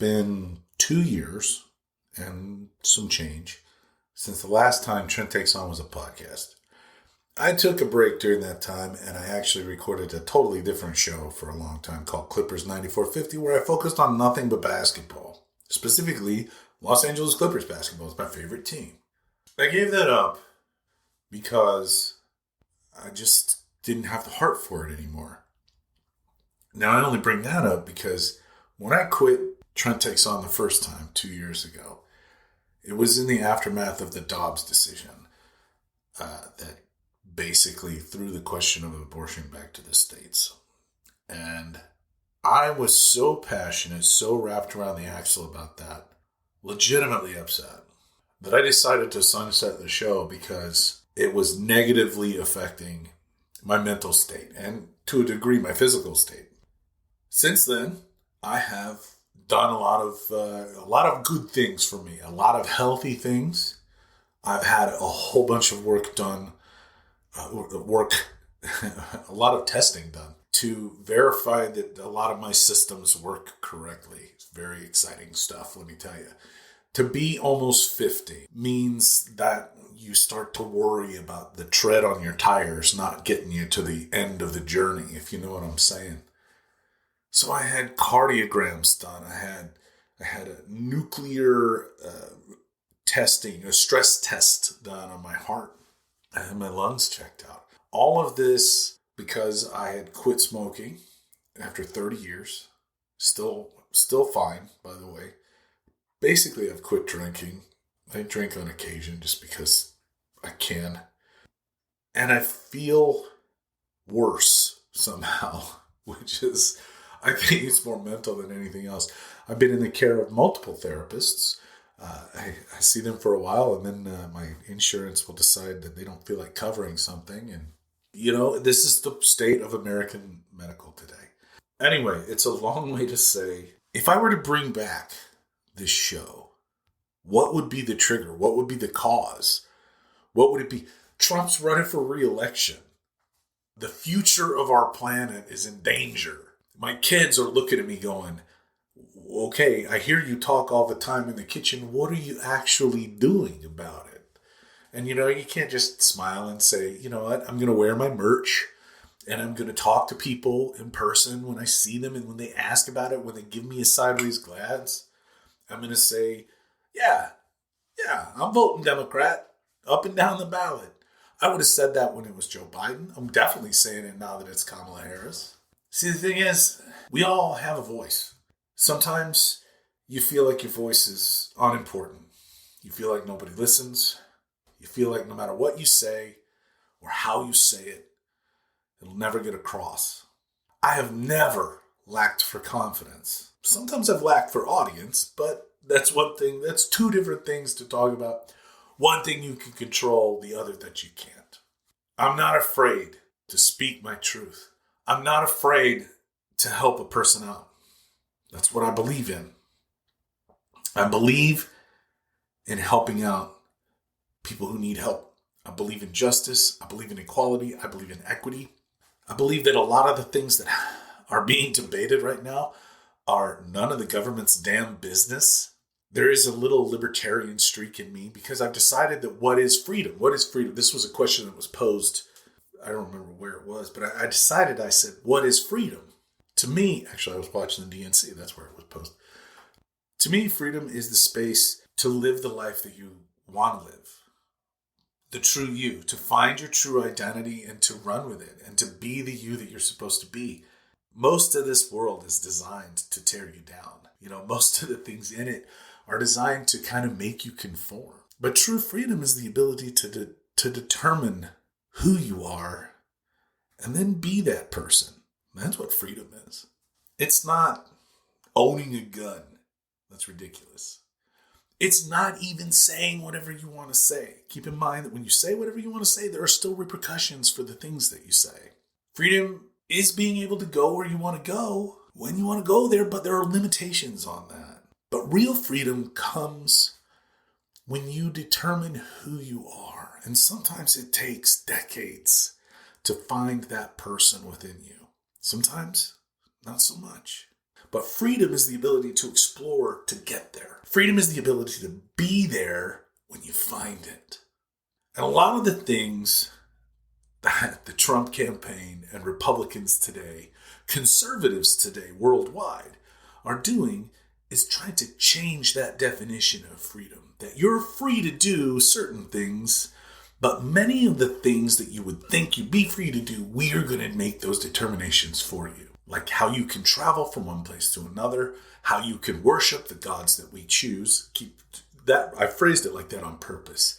been 2 years and some change since the last time Trent Takes On was a podcast. I took a break during that time, and I actually recorded a totally different show for a long time called Clippers 9450, where I focused on nothing but basketball. Specifically, Los Angeles Clippers basketball is my favorite team. I gave that up because I just didn't have the heart for it anymore. Now, I only bring that up because when I quit Trent Takes On the first time 2 years ago, it was in the aftermath of the Dobbs decision that basically threw the question of abortion back to the states. And I was so passionate, so wrapped around the axle about that, legitimately upset, that I decided to sunset the show because it was negatively affecting my mental state and, to a degree, my physical state. Since then, I have done a lot of good things for me, a lot of healthy things. I've had a whole bunch of work done, a lot of testing done to verify that a lot of my systems work correctly. It's very exciting stuff, let me tell you. To be almost 50 means that you start to worry about the tread on your tires not getting you to the end of the journey, if you know what I'm saying. So I had cardiograms done. I had a nuclear testing, a stress test done on my heart. I had my lungs checked out. All of this because I had quit smoking after 30 years. Still fine, by the way. Basically, I've quit drinking. I drink on occasion just because I can. And I feel worse somehow, which is, I think it's more mental than anything else. I've been in the care of multiple therapists. I see them for a while, and then my insurance will decide that they don't feel like covering something. And, this is the state of American medical today. Anyway, it's a long way to say, if I were to bring back this show, what would be the trigger? What would be the cause? What would it be? Trump's running for re-election. The future of our planet is in danger. My kids are looking at me going, okay, I hear you talk all the time in the kitchen. What are you actually doing about it? And, you can't just smile and say, you know what, I'm going to wear my merch and I'm going to talk to people in person when I see them. And when they ask about it, when they give me a sideways glance, I'm going to say, yeah, I'm voting Democrat up and down the ballot. I would have said that when it was Joe Biden. I'm definitely saying it now that it's Kamala Harris. See, the thing is, we all have a voice. Sometimes you feel like your voice is unimportant. You feel like nobody listens. You feel like no matter what you say or how you say it, it'll never get across. I have never lacked for confidence. Sometimes I've lacked for audience, but that's one thing. That's two different things to talk about. One thing you can control, the other that you can't. I'm not afraid to speak my truth. I'm not afraid to help a person out. That's what I believe in. I believe in helping out people who need help. I believe in justice. I believe in equality. I believe in equity. I believe that a lot of the things that are being debated right now are none of the government's damn business. There is a little libertarian streak in me because I've decided that what is freedom? What is freedom? This was a question that was posed. I don't remember where it was, but I said, what is freedom? To me, actually, I was watching the DNC. That's where it was posted. To me, freedom is the space to live the life that you want to live. The true you, to find your true identity and to run with it and to be the you that you're supposed to be. Most of this world is designed to tear you down. Most of the things in it are designed to kind of make you conform. But true freedom is the ability to determine who you are and then be that person. That's what freedom is. It's not owning a gun. That's ridiculous. It's not even saying whatever you want to say. Keep in mind that when you say whatever you want to say, there are still repercussions for the things that you say. Freedom is being able to go where you want to go, when you want to go there, but there are limitations on that. But real freedom comes when you determine who you are. And sometimes it takes decades to find that person within you. Sometimes, not so much. But freedom is the ability to explore to get there. Freedom is the ability to be there when you find it. And a lot of the things that the Trump campaign and Republicans today, conservatives today worldwide, are doing is trying to change that definition of freedom. That you're free to do certain things, but many of the things that you would think you'd be free to do, we are going to make those determinations for you. Like how you can travel from one place to another, how you can worship the gods that we choose. Keep that, I phrased it like that on purpose.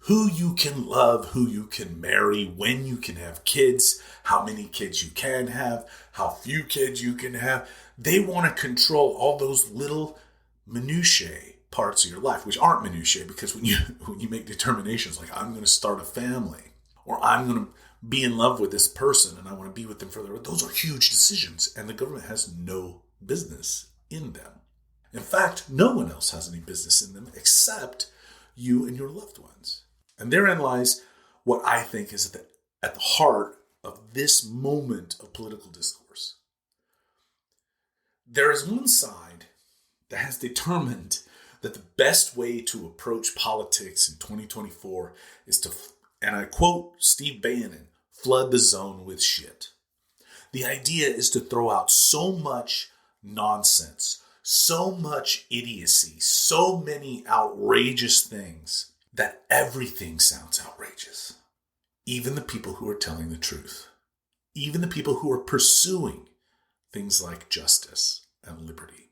Who you can love, who you can marry, when you can have kids, how many kids you can have, how few kids you can have. They want to control all those little minutiae parts of your life, which aren't minutiae, because when you make determinations like I'm going to start a family, or I'm going to be in love with this person and I want to be with them further, those are huge decisions, and the government has no business in them. In fact, no one else has any business in them except you and your loved ones. And therein lies what I think is at the heart of this moment of political discourse. There is one side that has determined that the best way to approach politics in 2024 is to, and I quote Steve Bannon, flood the zone with shit. The idea is to throw out so much nonsense, so much idiocy, so many outrageous things that everything sounds outrageous. Even the people who are telling the truth. Even the people who are pursuing things like justice and liberty.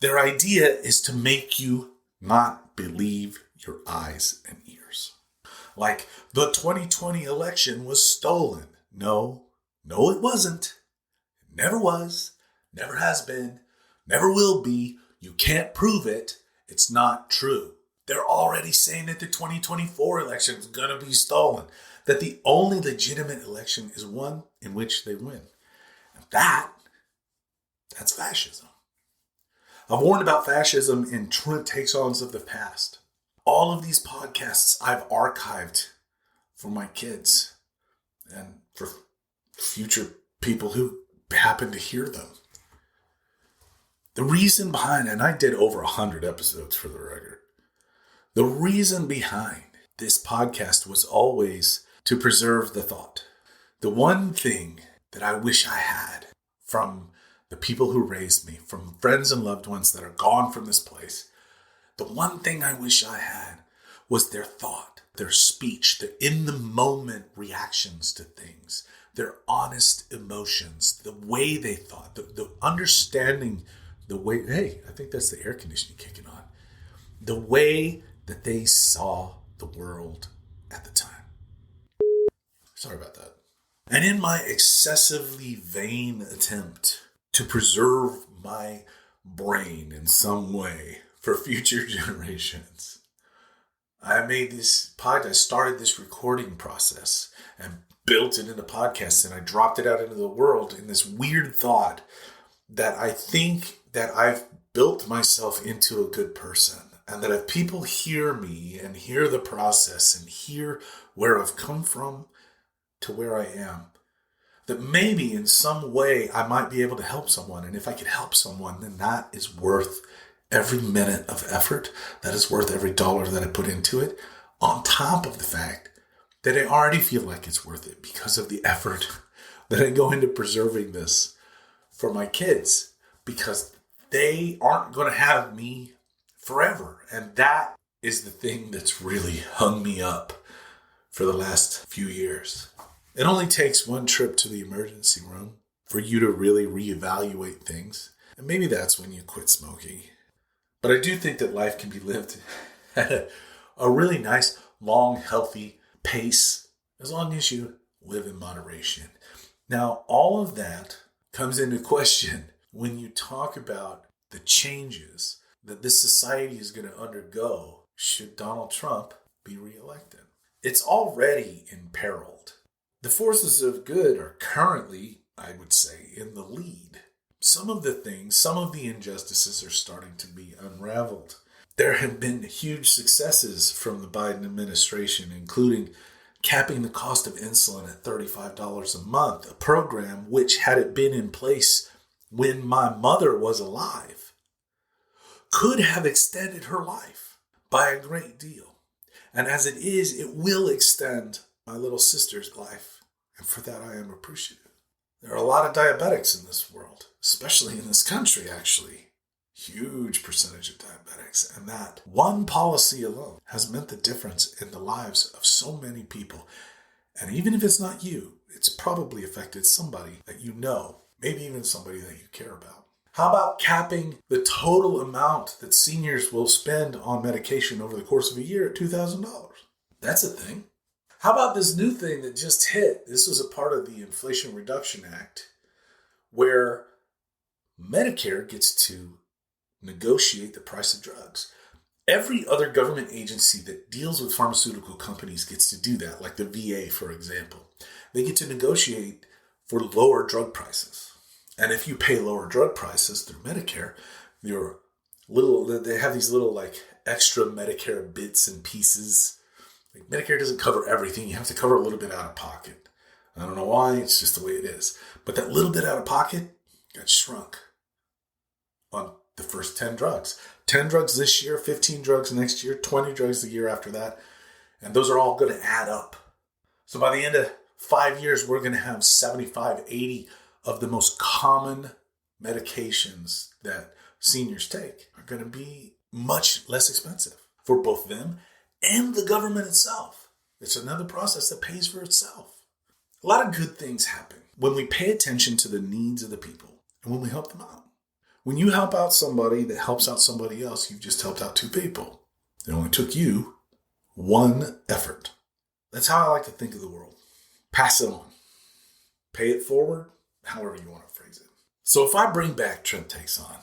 Their idea is to make you not believe your eyes and ears. Like the 2020 election was stolen. No, it wasn't. It never was, never has been, never will be. You can't prove it. It's not true. They're already saying that the 2024 election is going to be stolen. That the only legitimate election is one in which they win. And that's fascism. I've warned about fascism in Takes-Ons of the past. All of these podcasts I've archived for my kids and for future people who happen to hear them. The reason behind, and I did over 100 episodes for the record, the reason behind this podcast was always to preserve the thought. The one thing that I wish I had from the people who raised me, from friends and loved ones that are gone from this place, the one thing I wish I had was their thought, their speech, their in-the-moment reactions to things, their honest emotions, the way they thought, the understanding, the way, hey, I think that's the air conditioning kicking on, the way that they saw the world at the time. Sorry about that. And in my excessively vain attempt to preserve my brain in some way for future generations, I made this podcast. I started this recording process and built it into podcasts, and I dropped it out into the world in this weird thought that I think that I've built myself into a good person. And that if people hear me and hear the process and hear where I've come from to where I am, that maybe in some way I might be able to help someone. And if I could help someone, then that is worth every minute of effort. That is worth every dollar that I put into it, on top of the fact that I already feel like it's worth it because of the effort that I go into preserving this for my kids, because they aren't going to have me forever. And that is the thing that's really hung me up for the last few years. It only takes one trip to the emergency room for you to really reevaluate things. And maybe that's when you quit smoking. But I do think that life can be lived at a really nice, long, healthy pace, as long as you live in moderation. Now, all of that comes into question when you talk about the changes that this society is going to undergo should Donald Trump be reelected. It's already imperiled. The forces of good are currently, I would say, in the lead. Some of the things, some of the injustices are starting to be unraveled. There have been huge successes from the Biden administration, including capping the cost of insulin at $35 a month, a program which, had it been in place when my mother was alive could have extended her life by a great deal. And as it is, it will extend my little sister's life. And for that, I am appreciative. There are a lot of diabetics in this world, especially in this country, actually. Huge percentage of diabetics. And that one policy alone has meant the difference in the lives of so many people. And even if it's not you, it's probably affected somebody that you know, maybe even somebody that you care about. How about capping the total amount that seniors will spend on medication over the course of a year at $2,000? That's a thing. How about this new thing that just hit? This was a part of the Inflation Reduction Act, where Medicare gets to negotiate the price of drugs. Every other government agency that deals with pharmaceutical companies gets to do that, like the VA, for example. They get to negotiate for lower drug prices. And if you pay lower drug prices through Medicare, they have these little like extra Medicare bits and pieces. Like Medicare doesn't cover everything. You have to cover a little bit out of pocket. I don't know why, it's just the way it is. But that little bit out of pocket got shrunk on the first 10 drugs. 10 drugs this year, 15 drugs next year, 20 drugs the year after that. And those are all going to add up. So by the end of 5 years, we're going to have 75, 80 of the most common medications that seniors take are going to be much less expensive for both them and the government itself. It's another process that pays for itself. A lot of good things happen when we pay attention to the needs of the people and when we help them out. When you help out somebody that helps out somebody else, you've just helped out two people. It only took you one effort. That's how I like to think of the world. Pass it on. Pay it forward, however you want to phrase it. So if I bring back Trent Takes On,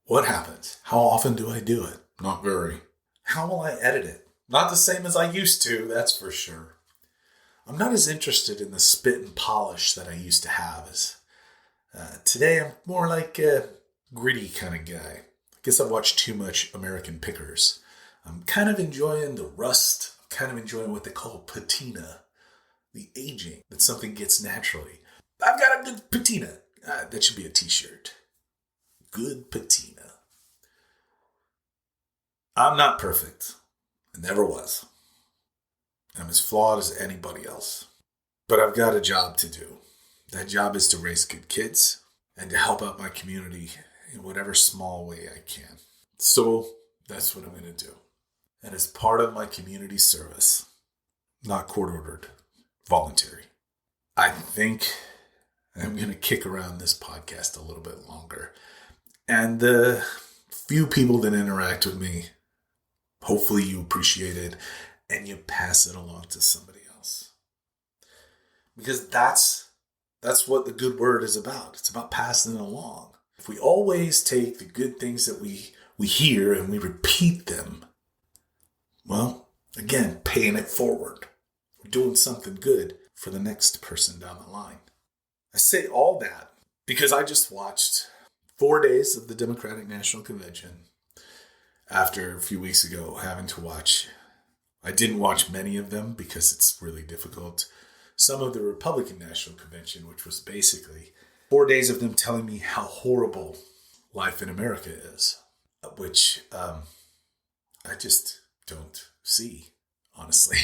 what happens? How often do I do it? Not very. How will I edit it? Not the same as I used to, that's for sure. I'm not as interested in the spit and polish that I used to have. Today I'm more like a gritty kind of guy. I guess I've watched too much American Pickers. I'm kind of enjoying the rust. I'm kind of enjoying what they call patina, the aging that something gets naturally. I've got a good patina. That should be a t-shirt. Good patina. I'm not perfect. I never was. I'm as flawed as anybody else. But I've got a job to do. That job is to raise good kids and to help out my community in whatever small way I can. So that's what I'm going to do. And as part of my community service, not court-ordered, voluntary, I think I'm going to kick around this podcast a little bit longer. And the few people that interact with me, hopefully you appreciate it and you pass it along to somebody else. Because that's what the good word is about. It's about passing it along. If we always take the good things that we hear and we repeat them, well, again, paying it forward. We're doing something good for the next person down the line. I say all that because I just watched 4 days of the Democratic National Convention after a few weeks ago having to watch. I didn't watch many of them because it's really difficult. Some of the Republican National Convention, which was basically 4 days of them telling me how horrible life in America is, which I just don't see, honestly.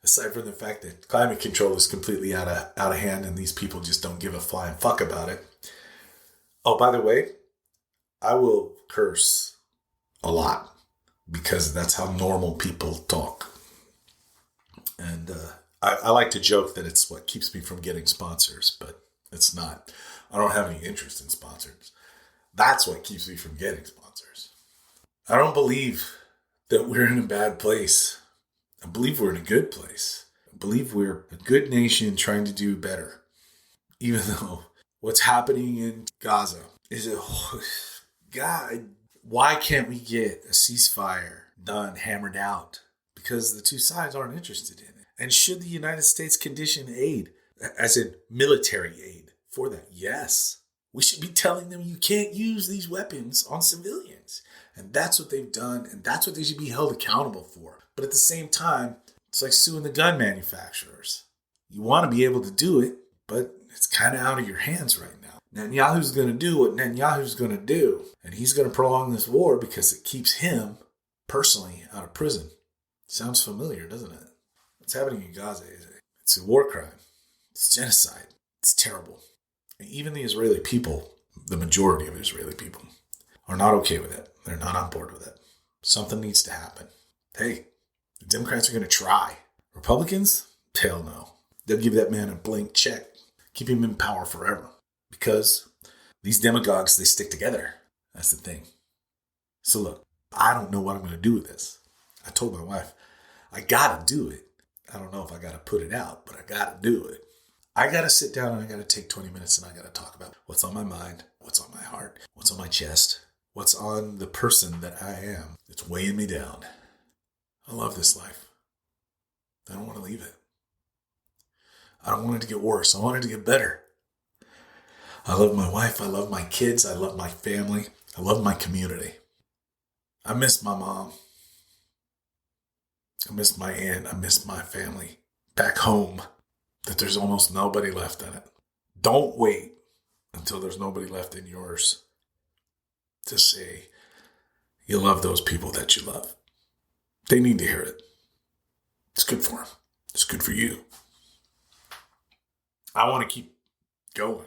Aside from the fact that climate control is completely out of hand and these people just don't give a flying fuck about it. Oh, by the way, I will curse a lot because that's how normal people talk. And I like to joke that it's what keeps me from getting sponsors, but it's not. I don't have any interest in sponsors. That's what keeps me from getting sponsors. I don't believe that we're in a bad place. I believe we're in a good place. I believe we're a good nation trying to do better. Even though what's happening in Gaza is God, why can't we get a ceasefire done, hammered out? Because the two sides aren't interested in it. And should the United States condition aid, as in military aid, for that? Yes. We should be telling them you can't use these weapons on civilians. And that's what they've done, and that's what they should be held accountable for. But at the same time, it's like suing the gun manufacturers. You want to be able to do it, but it's kind of out of your hands right now. Netanyahu's going to do what Netanyahu's going to do. And he's going to prolong this war because it keeps him personally out of prison. Sounds familiar, doesn't it? What's happening in Gaza is it's a war crime. It's genocide. It's terrible. And even the Israeli people, the majority of Israeli people, are not okay with it. They're not on board with it. Something needs to happen. Hey, the Democrats are going to try. Republicans? Hell no. They'll give that man a blank check. Keep him in power forever. Because these demagogues, they stick together. That's the thing. So look, I don't know what I'm going to do with this. I told my wife, I got to do it. I don't know if I got to put it out, but I got to do it. I got to sit down and I got to take 20 minutes and I got to talk about what's on my mind, what's on my heart, what's on my chest, what's on the person that I am. It's weighing me down. I love this life. I don't want to leave it. I don't want it to get worse. I want it to get better. I love my wife. I love my kids. I love my family. I love my community. I miss my mom. I miss my aunt. I miss my family back home. That there's almost nobody left in it. Don't wait until there's nobody left in yours to say you love those people that you love. They need to hear it. It's good for them. It's good for you. I want to keep going.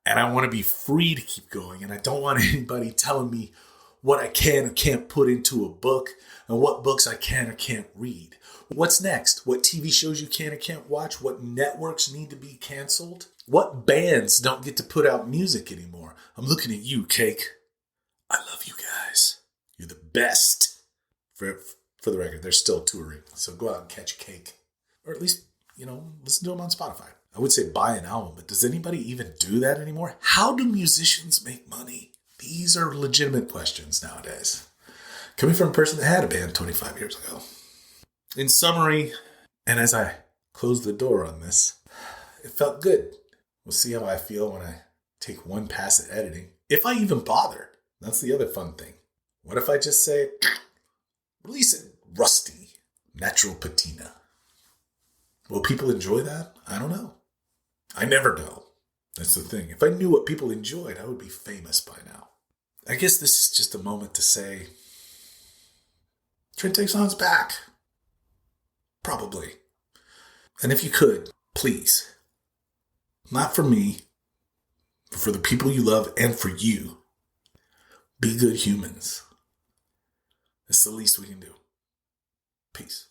And I want to be free to keep going. And I don't want anybody telling me what I can or can't put into a book and what books I can or can't read. What's next? What TV shows you can or can't watch? What networks need to be canceled? What bands don't get to put out music anymore? I'm looking at you, Cake. I love you guys. You're the best. For the record, they're still touring. So go out and catch Cake. Or at least, listen to them on Spotify. I would say buy an album, but does anybody even do that anymore? How do musicians make money? These are legitimate questions nowadays. Coming from a person that had a band 25 years ago. In summary, and as I close the door on this, it felt good. We'll see how I feel when I take one pass at editing. If I even bother. That's the other fun thing. What if I just say, release it rusty, natural patina? Will people enjoy that? I don't know. I never know. That's the thing. If I knew what people enjoyed, I would be famous by now. I guess this is just a moment to say, Trent Takes On's back. Probably. And if you could, please, not for me, but for the people you love and for you, be good humans. It's the least we can do. Peace.